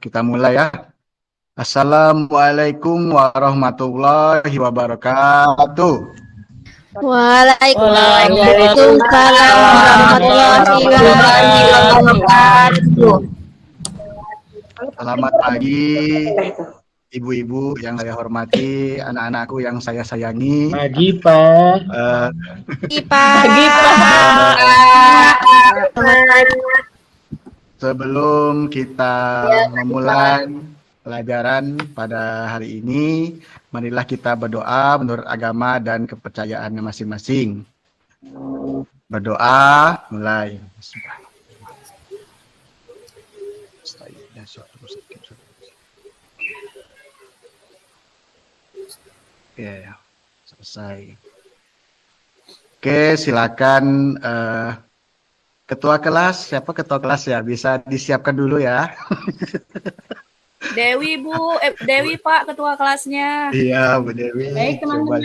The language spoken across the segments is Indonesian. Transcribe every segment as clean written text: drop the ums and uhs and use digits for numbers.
kita mulai ya. Assalamualaikum warahmatullahi wabarakatuh. Waalaikumsalam warahmatullahi wabarakatuh. Selamat pagi, ibu-ibu yang saya hormati, anak-anakku yang saya sayangi. Pagi, Pak. Sebelum kita memulai pelajaran pada hari ini, marilah kita berdoa menurut agama dan kepercayaannya masing-masing. Berdoa, mulai. Oke, selesai. Oke, silakan ketua kelas. Siapa ketua kelas ya? Bisa disiapkan dulu ya. Dewi, Bu. Dewi, Pak, ketua kelasnya. Iya, Bu Dewi. Baik, teman-teman.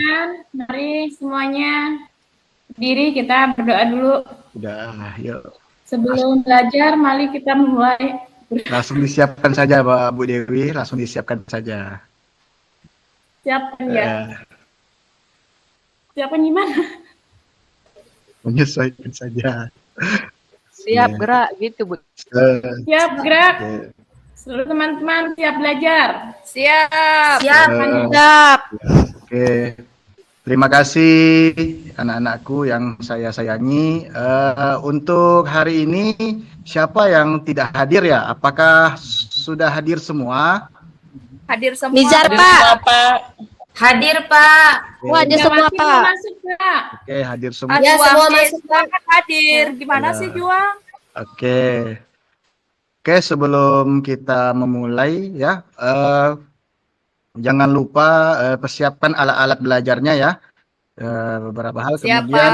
Mari semuanya berdiri, kita berdoa dulu. Udah, yuk. Sebelum belajar, mari kita mulai. Langsung disiapkan saja, Bu Dewi. Langsung disiapkan saja. Siapkan ya? Siapkan gimana? Menyesuaikan saja. Siap gerak gitu, Bu. Siap gerak. Seluruh teman-teman siap belajar. Siap. Siap. Oke. Terima kasih anak-anakku yang saya sayangi. Untuk hari ini siapa yang tidak hadir ya? Apakah sudah hadir semua? Hadir semua. Nizar, Pak. Hadir, Pak. Wah, ada semua, Masih Pak. masuk, Pak. Oke, hadir semua. Ya, semua masuk, Pak. Hadir. Gimana Ya. sih, Juang? Oke. Oke, sebelum kita memulai ya, jangan lupa persiapkan alat-alat belajarnya ya. Beberapa hal. Siap, Kemudian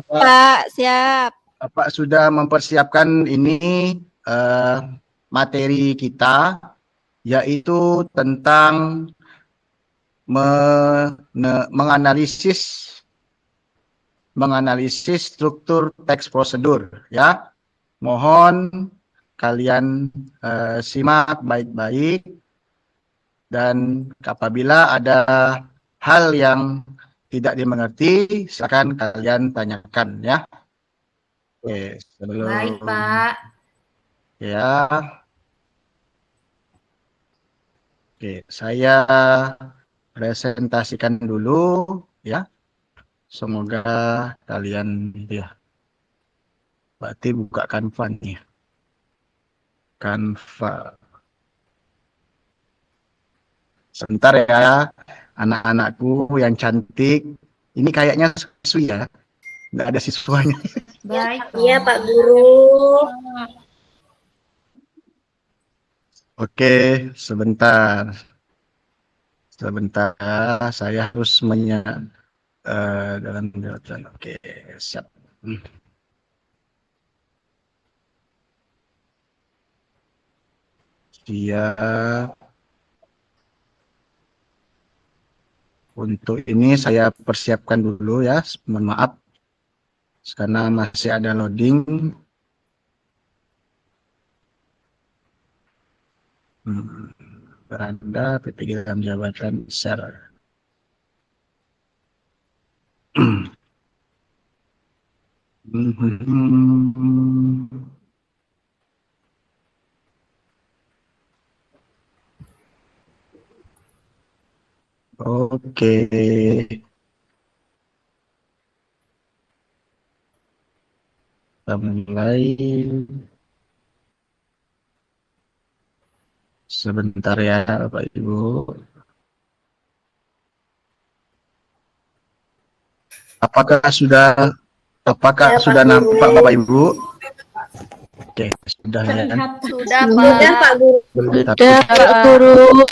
Pak, siap. Bapak sudah mempersiapkan ini materi kita, yaitu tentang menganalisis struktur teks prosedur ya. Mohon kalian simak baik-baik, dan apabila ada hal yang tidak dimengerti, silakan kalian tanyakan ya. Oke, sebelum Baik, Pak. ya. Oke, saya presentasikan dulu ya. Semoga kalian ya. Berarti buka Canva nih. Canva. Sebentar ya, anak-anakku yang cantik. Ini kayaknya siswi ya. Nggak ada siswanya. Baik. Iya, Pak Guru. Oke, sebentar. Sebentar, saya harus dalam jalan. Oke, siap. Siap. Untuk ini saya persiapkan dulu ya. Mohon maaf karena masih ada loading. Beranda PPG dalam jabatan share. Oke. Kita mulai. Sebentar ya, Bapak Ibu. Apakah sudah nampak Bapak Ibu? Oke, sudah ya. Sudah, Pak Guru. Sudah, Pak Guru.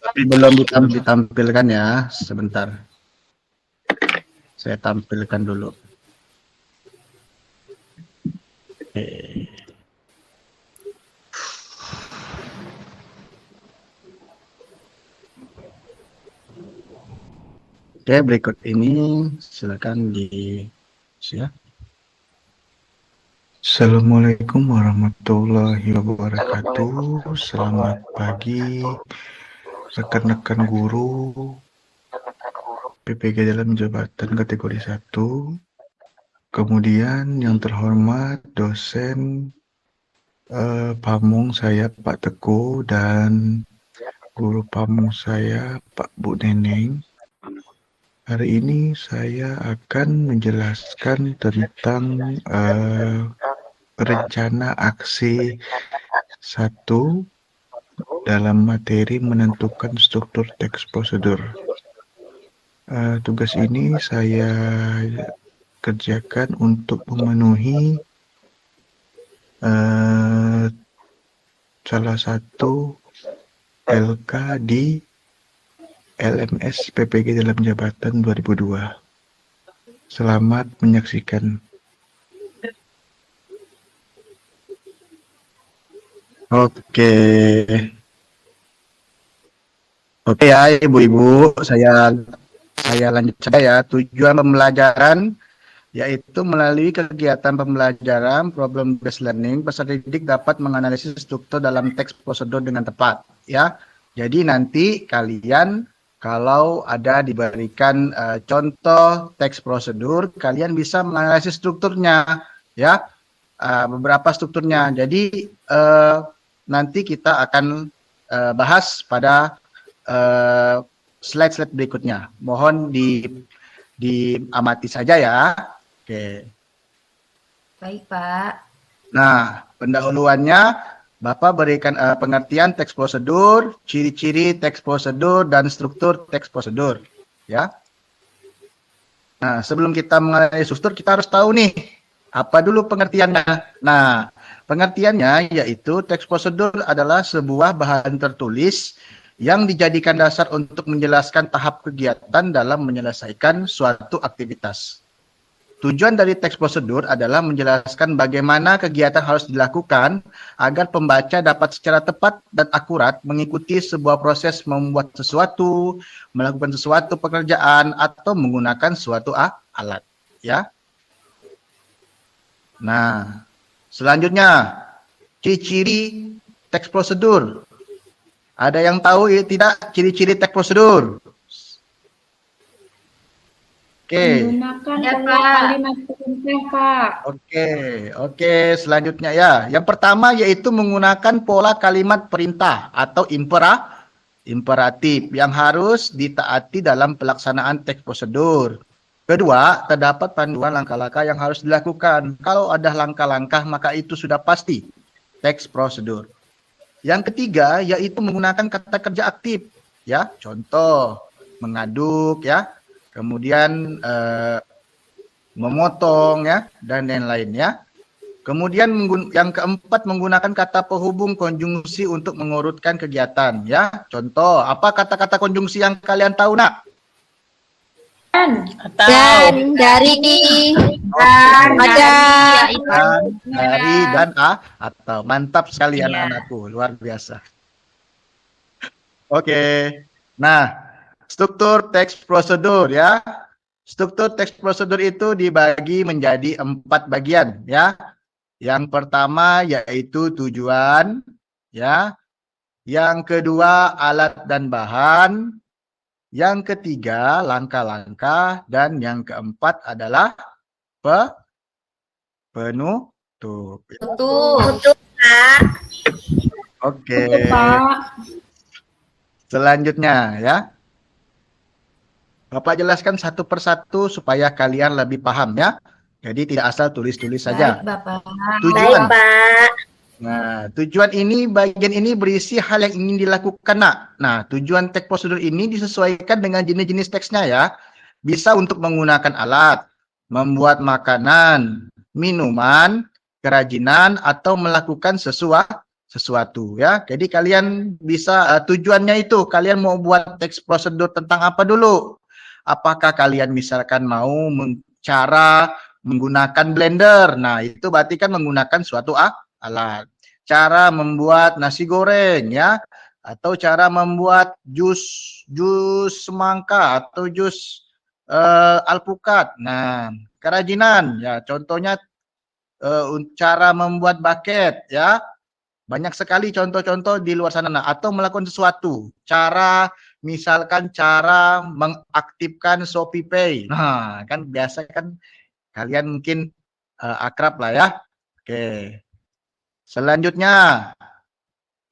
Tapi belum ditampilkan ya, sebentar. Saya tampilkan dulu. Oke. Oke, berikut ini silakan di Assalamualaikum warahmatullahi wabarakatuh. Selamat pagi rekan-rekan guru PPG dalam jabatan kategori 1. Kemudian yang terhormat dosen pamung saya Pak Teguh dan guru pamung saya Pak Bu Neneng. Hari ini saya akan menjelaskan tentang rencana aksi 1 dalam materi menentukan struktur teks prosedur. Tugas ini saya kerjakan untuk memenuhi salah satu LK di LMS PPG dalam jabatan 2002. Selamat menyaksikan. Oke. Oke ya Ibu-ibu, saya lanjut saja ya. Tujuan pembelajaran yaitu melalui kegiatan pembelajaran problem based learning, peserta didik dapat menganalisis struktur dalam teks prosedur dengan tepat ya. Jadi nanti kalian kalau ada diberikan contoh teks prosedur, kalian bisa menganalisis strukturnya ya, beberapa strukturnya. Jadi nanti kita akan bahas pada slide-slide berikutnya. Mohon diamati saja ya. Oke. Baik, Pak. Nah, pendahuluannya Bapak berikan pengertian teks prosedur, ciri-ciri teks prosedur, dan struktur teks prosedur. Ya. Nah, sebelum kita mengenai struktur, kita harus tahu nih, apa dulu pengertiannya. Nah, pengertiannya yaitu teks prosedur adalah sebuah bahan tertulis yang dijadikan dasar untuk menjelaskan tahap kegiatan dalam menyelesaikan suatu aktivitas. Tujuan dari teks prosedur adalah menjelaskan bagaimana kegiatan harus dilakukan agar pembaca dapat secara tepat dan akurat mengikuti sebuah proses membuat sesuatu, melakukan sesuatu pekerjaan, atau menggunakan suatu alat. Ya. Nah, selanjutnya, ciri-ciri teks prosedur. Ada yang tahu ya, tidak ciri-ciri teks prosedur? Oke. Menggunakan Ya, pola Pak. kalimat perintah, Pak. Oke, selanjutnya ya. Yang pertama yaitu menggunakan pola kalimat perintah atau imperatif yang harus ditaati dalam pelaksanaan teks prosedur. Kedua, terdapat panduan langkah-langkah yang harus dilakukan. Kalau ada langkah-langkah maka itu sudah pasti teks prosedur. Yang ketiga yaitu menggunakan kata kerja aktif, ya. Contoh, mengaduk, ya. Kemudian memotong ya dan lain-lain ya. Kemudian yang keempat menggunakan kata penghubung konjungsi untuk mengurutkan kegiatan ya. Contoh, apa kata-kata konjungsi yang kalian tahu nak? Dan, dari, Ada. Dari dan atau. Mantap sekali anak-anakku, luar biasa. Oke. Nah, struktur teks prosedur ya. Struktur teks prosedur itu dibagi menjadi 4 bagian ya. Yang pertama yaitu tujuan ya. Yang kedua alat dan bahan. Yang ketiga langkah-langkah dan yang keempat adalah penutup. Betul. Oke. Pak. Selanjutnya ya. Bapak jelaskan satu persatu supaya kalian lebih paham ya. Jadi tidak asal tulis-tulis saja. Baik, Bapak. Tujuan. Baik, Pak. Nah, tujuan ini, bagian ini berisi hal yang ingin dilakukan nak. Nah, tujuan teks prosedur ini disesuaikan dengan jenis-jenis teksnya ya. Bisa untuk menggunakan alat, membuat makanan, minuman, kerajinan, atau melakukan sesuatu ya. Jadi kalian bisa tujuannya itu kalian mau buat teks prosedur tentang apa dulu? Apakah kalian misalkan mau cara menggunakan blender? Nah, itu berarti kan menggunakan suatu alat. Cara membuat nasi goreng ya, atau cara membuat jus semangka atau jus alpukat. Nah, kerajinan ya, contohnya cara membuat bucket ya. Banyak sekali contoh-contoh di luar sana. Nah, atau melakukan sesuatu. Misalkan cara mengaktifkan Shopee Pay. Nah, kan biasa kan kalian mungkin akrab lah ya. Oke. Selanjutnya,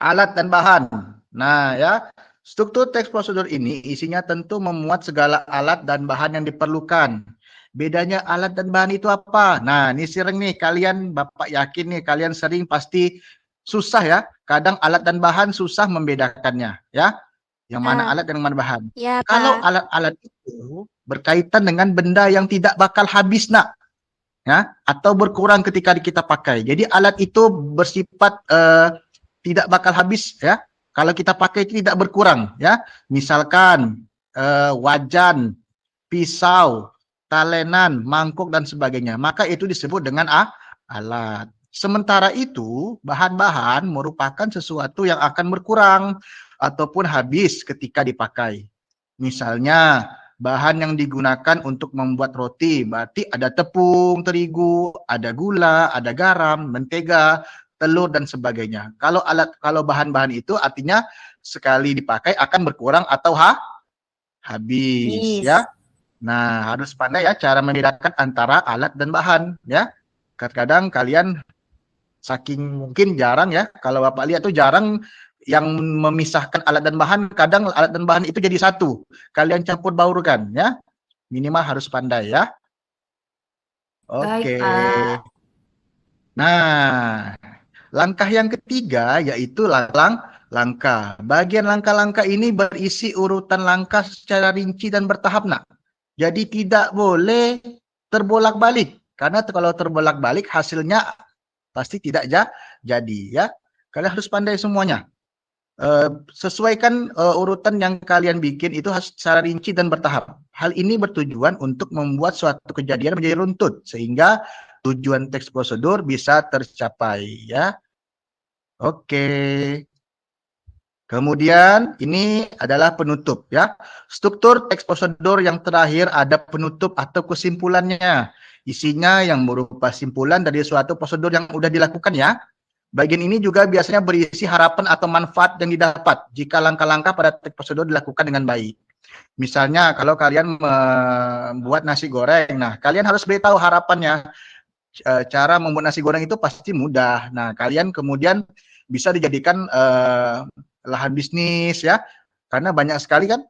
alat dan bahan. Nah ya, struktur teks prosedur ini isinya tentu memuat segala alat dan bahan yang diperlukan. Bedanya alat dan bahan itu apa? Nah, ini sering nih kalian, Bapak yakin nih kalian sering pasti susah ya. Kadang alat dan bahan susah membedakannya ya. Yang mana alat dan yang mana bahan. Ya, Kalau Pak. alat-alat itu berkaitan dengan benda yang tidak bakal habis nak. Ya, atau berkurang ketika kita pakai. Jadi alat itu bersifat tidak bakal habis ya. Kalau kita pakai itu tidak berkurang ya. Misalkan wajan, pisau, talenan, mangkuk dan sebagainya. Maka itu disebut dengan alat. Sementara itu bahan-bahan merupakan sesuatu yang akan berkurang ataupun habis ketika dipakai. Misalnya bahan yang digunakan untuk membuat roti, berarti ada tepung, terigu, ada gula, ada garam, mentega, telur dan sebagainya. Kalau bahan-bahan itu artinya sekali dipakai akan berkurang atau habis ya. Nah, harus pandai ya cara membedakan antara alat dan bahan ya. Kadang-kadang kalian saking mungkin jarang ya, kalau Bapak lihat tuh jarang yang memisahkan alat dan bahan, kadang alat dan bahan itu jadi satu. Kalian campur baurkan ya. Minimal harus pandai ya. Oke. Baik, Pak. Nah, langkah yang ketiga yaitu langkah. Bagian langkah-langkah ini berisi urutan langkah secara rinci dan bertahap nak. Jadi tidak boleh terbolak-balik. Karena kalau terbolak-balik hasilnya pasti tidak jadi ya. Kalian harus pandai semuanya. Sesuaikan urutan yang kalian bikin itu secara rinci dan bertahap. Hal ini bertujuan untuk membuat suatu kejadian menjadi runtut sehingga tujuan teks prosedur bisa tercapai ya. Oke. Kemudian ini adalah penutup ya. Struktur teks prosedur yang terakhir ada penutup atau kesimpulannya. Isinya yang berupa simpulan dari suatu prosedur yang sudah dilakukan ya. Bagian ini juga biasanya berisi harapan atau manfaat yang didapat jika langkah-langkah pada teks prosedur dilakukan dengan baik. Misalnya kalau kalian membuat nasi goreng, nah kalian harus beritahu harapannya. Cara membuat nasi goreng itu pasti mudah. Nah kalian kemudian bisa dijadikan lahan bisnis ya. Karena banyak sekali kan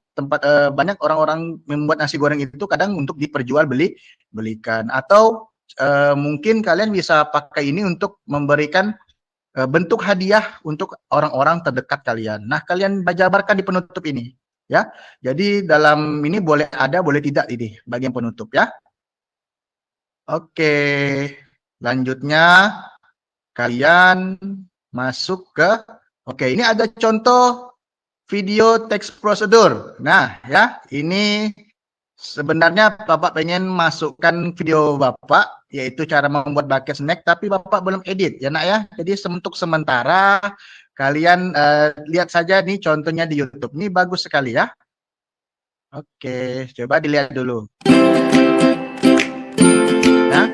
banyak orang-orang membuat nasi goreng itu kadang untuk diperjualbelikan. Atau mungkin kalian bisa pakai ini untuk memberikan bentuk hadiah untuk orang-orang terdekat kalian. Nah, kalian jabarkan di penutup ini, ya. Jadi dalam ini boleh ada, boleh tidak ini bagian penutup, ya. Oke, lanjutnya kalian masuk ke, oke, ini ada contoh video teks prosedur. Nah, ya, ini sebenarnya Bapak pengen masukkan video Bapak, yaitu cara membuat bucket snack, tapi Bapak belum edit, ya nak ya. Jadi untuk sementara kalian lihat saja nih contohnya di YouTube. Ini bagus sekali ya. Oke, coba dilihat dulu. Nah,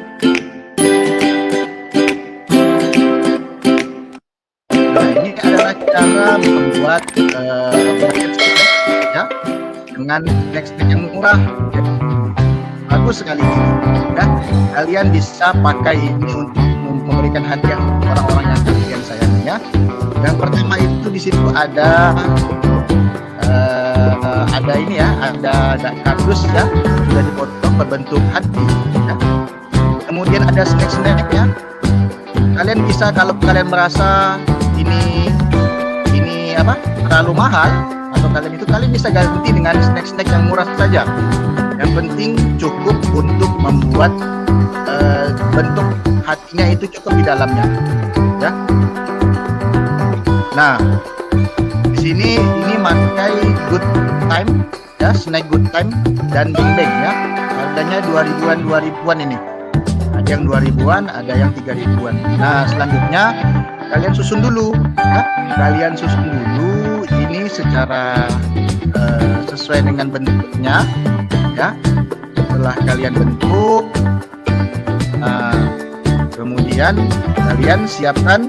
ini adalah cara membuat bucket snack ya, dengan snack yang murah. Bagus sekali ya. Kalian bisa pakai ini untuk memberikan hadiah orang-orang yang kalian sayangi ya. Yang pertama itu di situ ada ini ya, ada kardus ya, sudah dipotong berbentuk hati ya. Kemudian ada snack-snack ya. Kalian bisa kalau kalian merasa ini apa terlalu mahal atau kalian bisa ganti dengan snack-snack yang murah saja. Yang penting cukup untuk membuat bentuk hatinya itu cukup di dalamnya, ya. Nah, di sini ini pakai good time, ya, snack good time dan bing bang ya. Harganya 2000-an ini. Ada yang 2000-an, ada yang 3000-an. Nah, selanjutnya kalian susun dulu, ya. Kalian susun dulu ini secara sesuai dengan bentuknya. Ya, setelah kalian bentuk, Kemudian kalian siapkan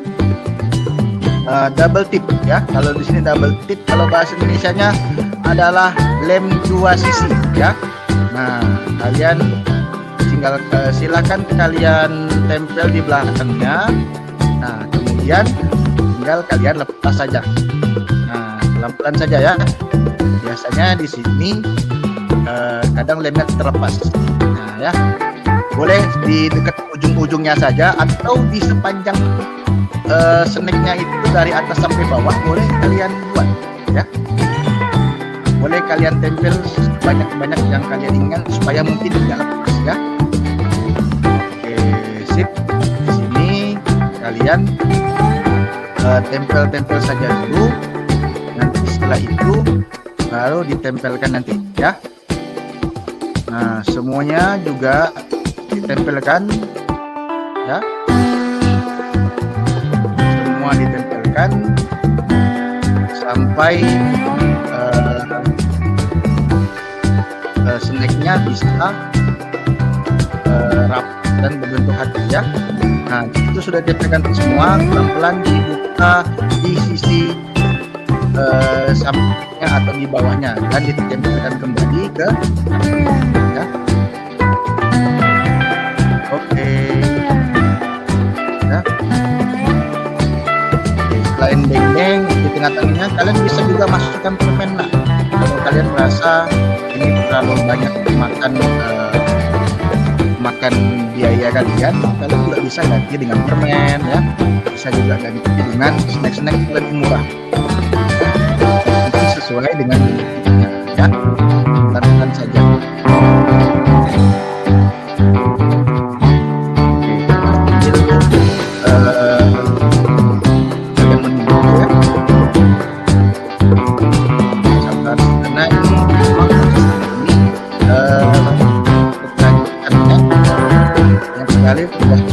double tip ya. Kalau di sini double tip, kalau bahasa Indonesianya adalah lem 2 sisi ya. Nah, kalian tinggal silakan kalian tempel di belakangnya. Nah, kemudian tinggal kalian lepas saja. Nah, pelan-pelan saja ya. Biasanya di sini kadang lemnya terlepas. Nah, ya. Boleh di dekat ujung-ujungnya saja atau di sepanjang snacknya itu dari atas sampai bawah boleh kalian buat ya. Boleh kalian tempel banyak-banyak yang kalian ingat supaya mungkin tidak lepas ya. Oke, sip. Di sini kalian tempel-tempel saja dulu. Nanti setelah itu baru ditempelkan nanti ya. Nah, semuanya juga ditempelkan ya. Semua ditempelkan sampai snacknya bisa rapat dan berbentuk hati ya. Nah, itu sudah ditempelkan semua, pelan-pelan dibuka di sisi sampingnya atau di bawahnya dan ditempelkan kembali ke ya. Oke. Ya. Selain beng-beng di tengah-tengahnya, kalian bisa juga masukkan permen lah. Kalau kalian merasa ini terlalu banyak makan biaya kalian juga bisa ganti dengan permen ya. Bisa juga ganti dengan snack-snack lebih murah. Itu sesuai dengan ya. Lakukan saja.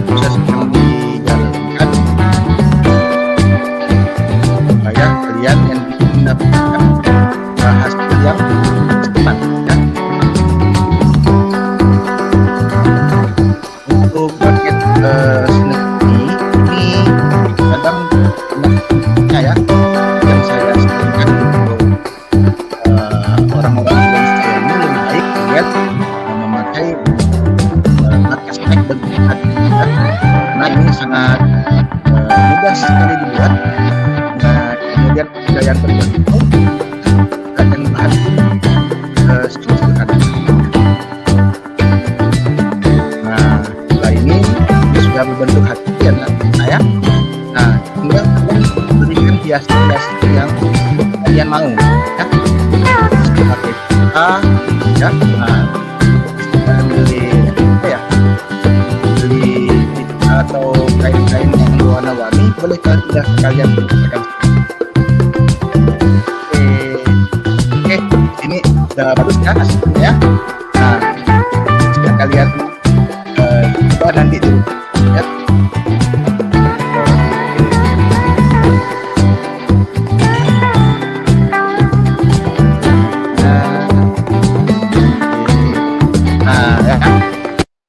Proses yang dijalankan supaya kalian yang mendapatkan hasil yang cepat ya. Untuk paket snack ini kadang banyaknya ya yang saya sarankan untuk orang-orang yang saya ini lebih baik lihat memakai paket snack berbentuk karena ini sangat mudah sekali dibuat. Nah, kemudian ada yang berbentuk dan yang bahan sederhana. Nah, setelah ini sudah berbentuk hati ya, ya. Nah, tinggal kalian berikan hiasan-hiasan yang kalian mau ya. Pakai ya. Nah, atau kain-kain yang berwarna-warni boleh kalian gunakan. Oke, ini sudah bagus ya hasilnya ya. Nah, jika kalian coba nanti dulu ya. Nah, ya.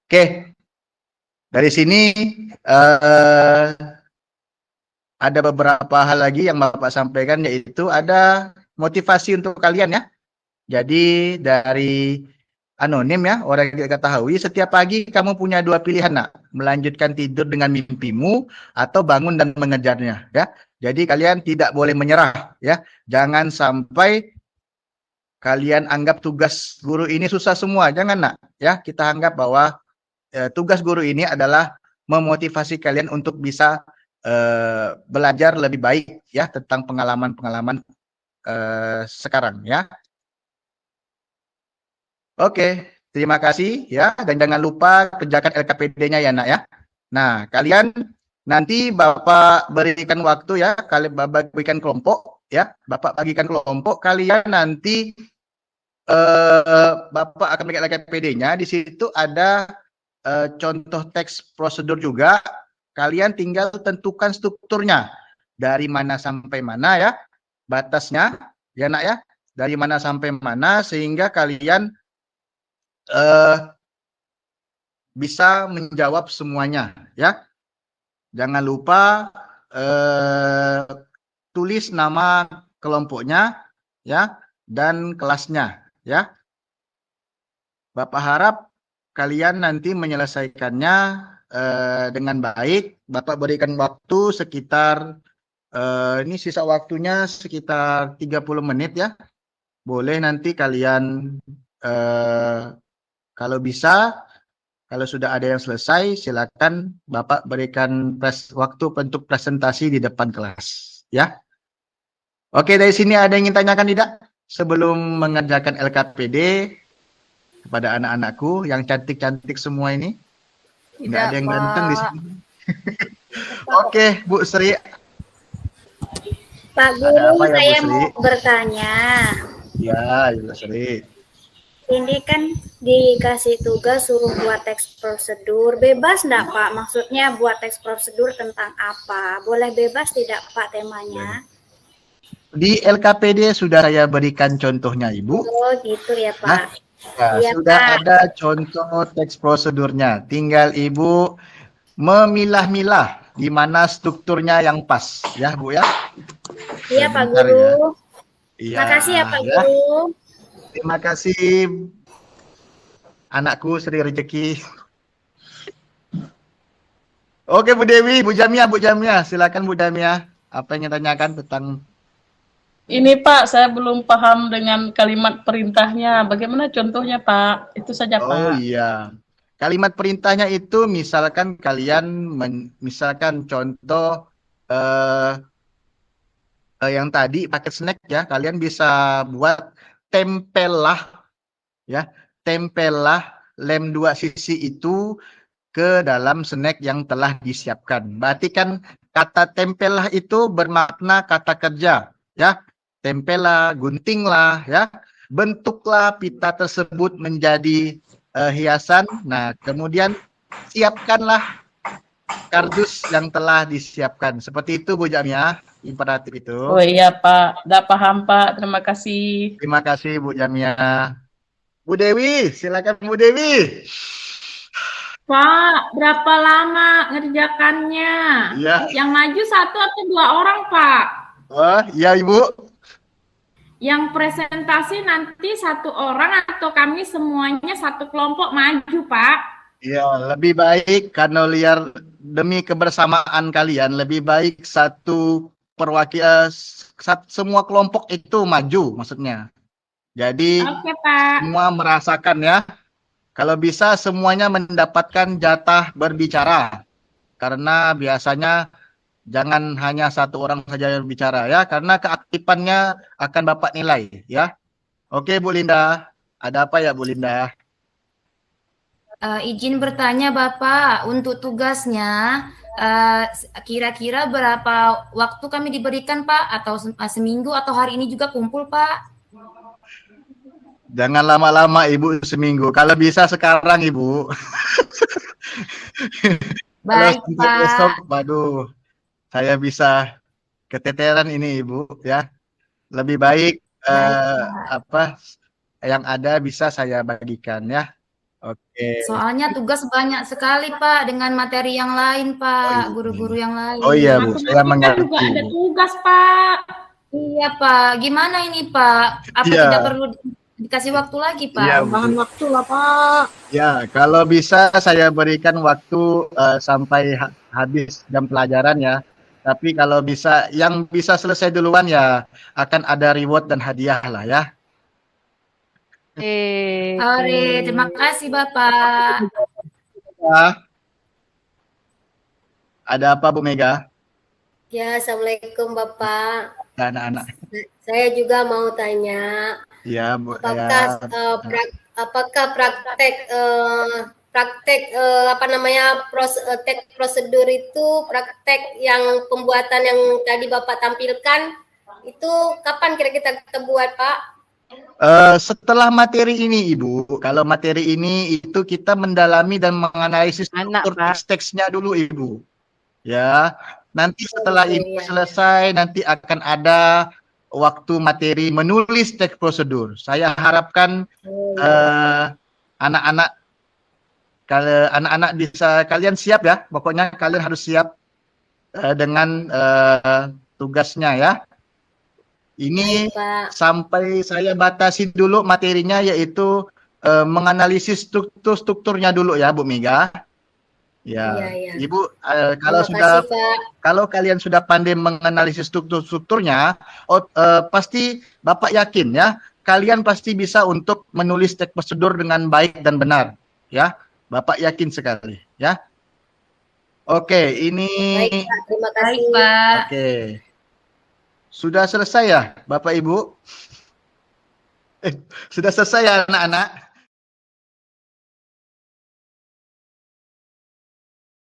Oke. Dari sini ada beberapa hal lagi yang Bapak sampaikan, yaitu ada motivasi untuk kalian ya. Jadi dari anonim ya, orang yang kita ketahui, setiap pagi kamu punya 2 pilihan nak, melanjutkan tidur dengan mimpimu atau bangun dan mengejarnya ya. Jadi kalian tidak boleh menyerah ya. Jangan sampai kalian anggap tugas guru ini susah semua, jangan nak ya. Kita anggap bahwa tugas guru ini adalah memotivasi kalian untuk bisa belajar lebih baik ya tentang pengalaman-pengalaman sekarang ya. Oke, terima kasih ya, dan jangan lupa kerjakan LKPD-nya ya nak ya. Nah, kalian nanti Bapak berikan waktu ya, kalian Bapak berikan kelompok ya, Bapak bagikan kelompok, kalian nanti Bapak akan berikan LKPD-nya. Di situ ada contoh teks prosedur juga. Kalian tinggal tentukan strukturnya dari mana sampai mana ya, batasnya ya nak ya, dari mana sampai mana, sehingga kalian bisa menjawab semuanya ya. Jangan lupa tulis nama kelompoknya ya dan kelasnya ya. Bapak harap kalian nanti menyelesaikannya dengan baik. Bapak berikan waktu sekitar ini sisa waktunya sekitar 30 menit ya. Boleh nanti kalian kalau bisa, kalau sudah ada yang selesai, silakan Bapak berikan waktu untuk presentasi di depan kelas ya. Oke, dari sini ada yang ingin tanyakan tidak? Sebelum mengerjakan LKPD kepada anak-anakku yang cantik-cantik semua ini. Tidak ada yang ganteng di sini. Oke, Bu Sri. Pak Ada Guru, apa ya, Bu saya Sri? mau bertanya. Ya, Bu Sri. Ini kan dikasih tugas suruh buat teks prosedur. Bebas enggak, Pak? Maksudnya buat teks prosedur tentang apa? Boleh bebas tidak, Pak, temanya? Di LKPD sudah saya berikan contohnya, Ibu. Oh, gitu ya, Pak. Ya, Iya, sudah Pak. ada contoh teks prosedurnya. Tinggal Ibu memilah-milah di mana strukturnya yang pas, ya Bu ya. Iya, Pak Sebentar ya. Guru. Iya, Makasih ya, Pak ya. Guru. Terima kasih anakku Sri Rezeki. Oke Bu Dewi, Bu Jamia, silakan Bu Jamia. Apa yang ingin tanyakan tentang Ini Pak, saya belum paham dengan kalimat perintahnya. Bagaimana contohnya Pak? Itu saja Oh Pak. iya. Kalimat perintahnya itu misalkan kalian misalkan contoh yang tadi paket snack ya, kalian bisa buat tempellah ya, tempellah lem 2 sisi itu ke dalam snack yang telah disiapkan. Berarti kan kata tempellah itu bermakna kata kerja ya. Tempellah, guntinglah ya. Bentuklah pita tersebut menjadi hiasan. Nah, kemudian siapkanlah kardus yang telah disiapkan. Seperti itu Bu Jamia, imperatif itu. Oh iya Pak, udah paham Pak. Terima kasih. Terima kasih Bu Jamia. Bu Dewi, silakan Bu Dewi. Pak, berapa lama ngerjakannya? Iya. Yang maju 1 atau 2 orang, Pak? Oh, iya Ibu. Yang presentasi nanti 1 orang atau kami semuanya 1 kelompok maju, Pak? Ya, lebih baik karena liar demi kebersamaan kalian, lebih baik semua kelompok itu maju maksudnya. Jadi Oke, Pak. semua merasakan ya. Kalau bisa semuanya mendapatkan jatah berbicara. Karena biasanya jangan hanya 1 orang saja yang bicara ya, karena keaktifannya akan Bapak nilai ya. Oke Bu Linda, ada apa ya Bu Linda? Izin bertanya Bapak, untuk tugasnya kira-kira berapa waktu kami diberikan Pak? Atau seminggu atau hari ini juga kumpul Pak? Jangan lama-lama Ibu, seminggu. Kalau bisa sekarang Ibu. Baik Kalau Pak. besok, waduh, saya bisa keteteran ini Ibu ya. Lebih baik apa yang ada bisa saya bagikan ya. Oke. Soalnya tugas banyak sekali Pak dengan materi yang lain Pak, iya. guru-guru yang lain. Oh iya Bu, saya Matematika juga mengerti. ada tugas, Pak. Iya Pak, gimana ini Pak? Apa Iya. tidak perlu dikasih waktu lagi Pak? Iya, Bu. Bahan waktu lah, Pak. Ya, kalau bisa saya berikan waktu sampai habis jam pelajaran ya. Tapi kalau bisa, yang bisa selesai duluan ya akan ada reward dan hadiah lah ya. Oke, terima kasih Bapak. Ya. Ada apa Bu Mega? Ya, Assalamualaikum Bapak. Dan anak-anak. Saya juga mau tanya, Iya, Bu. apakah apakah praktek apa namanya teks prosedur itu praktek yang pembuatan yang tadi Bapak tampilkan itu kapan kira-kira kita buat, Pak? Setelah materi ini, Ibu, kalau materi ini itu kita mendalami dan menganalisis struktur teks-teksnya dulu, Ibu. Ya, nanti setelah ini selesai, nanti akan ada waktu materi menulis teks prosedur. Saya harapkan anak-anak kalau anak-anak bisa, kalian siap ya, pokoknya kalian harus siap dengan tugasnya ya. Ini Pak. sampai saya batasi dulu materinya, yaitu menganalisis strukturnya dulu ya, Bu Mega. Ya, Iya, iya. Ibu, kalau Terima sudah kasih, Pak. kalau kalian sudah pandai menganalisis strukturnya, pasti Bapak yakin ya, kalian pasti bisa untuk menulis teks prosedur dengan baik dan benar, ya. Bapak yakin sekali, ya. Oke, ini Baik, Pak. Terima kasih. Baik, Pak. oke. Sudah selesai ya, Bapak Ibu? Sudah selesai ya, anak-anak?